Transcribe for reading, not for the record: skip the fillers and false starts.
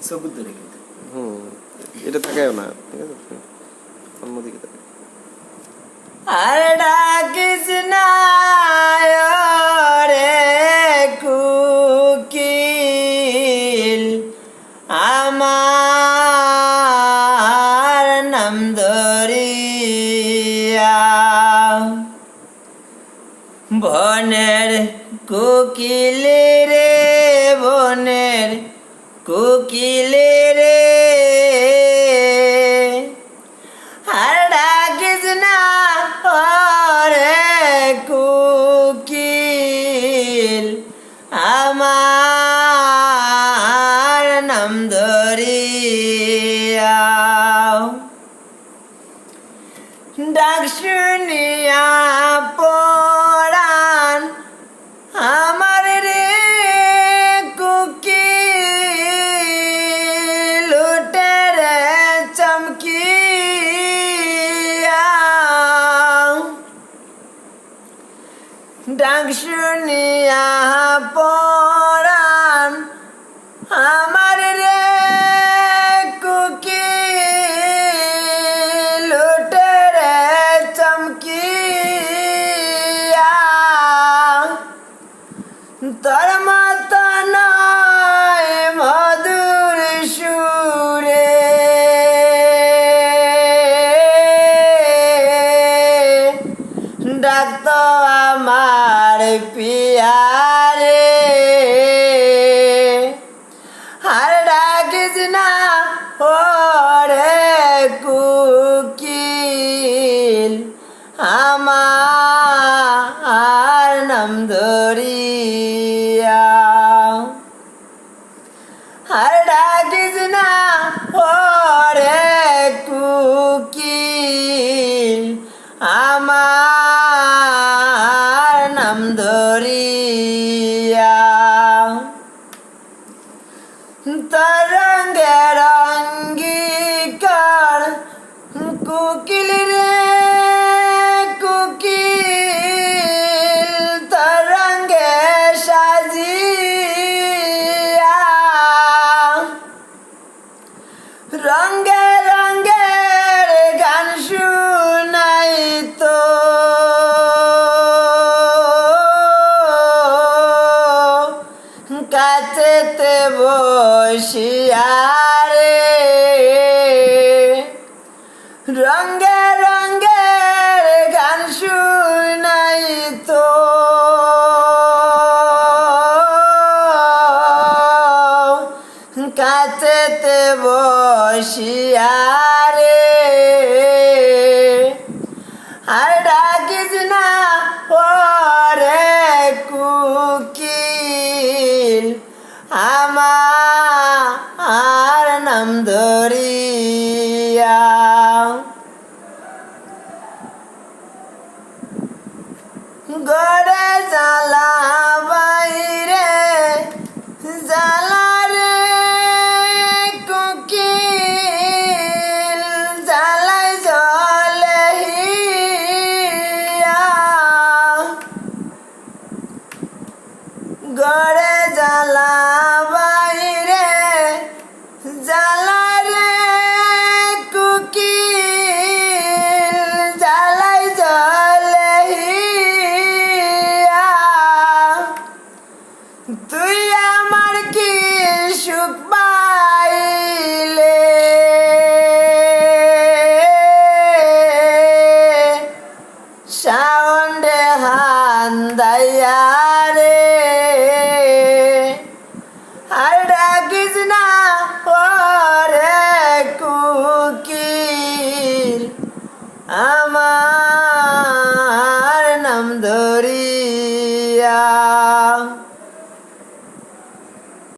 সবুজ ধরে কিন্তু এটা থাকেও না, ঠিক আছে, অন্যদিকে থাকে। আর ডাকিস না রে কুকিল, আমার নাম ধরিয়া। বনের কোকিল রে, বনের কোকিল রে, আর ডাকিস না রে কোকিল, আমার নাম ধরিয়া। ডাক শুনিয়া পরাণ আমার রে কোকিল, উঠে রে চমকিয়া। ডাক শুনিয়া পরাণ আমার রে কোকিল, উঠে রে চমকিয়া। তোর মত নয় মধুর সুরে, ডাকত আমার পিয়ারে। আর ডাকিস না ওরে কোকিল, আমার নাম ধরিয়া। আর ডাকিস না ওরে কোকিল, আমার নাম ধরিয়া। তোর রঙ্গে রঙ্গিকার কোকিল রে কোকিল, তোর রঙ্গে সাজিয়া। রঙ্গে রঙ্গের গান শুনাই তো, কাছেতে বসিয়া রে। রঙ্গে রঙ্গের গান শুনাই তো, কাছেতে বসিয়া রে। আর ডাকিস না ওরে কোকিল, আমার নাম ধরিয়া। গড়ে জ্বালা বাইরে জ্বালা রে কোকিল, জ্বালাই জ্বলে হিয়া। গড়ে জ্বালা বাইরে জ্বালা রে কোকিল, জ্বালাই জ্বলে হিয়া। তুই আমার কি সুখ পাইলে, সাউন্ডে হান্দাইয়া রে। আর ডাকিস না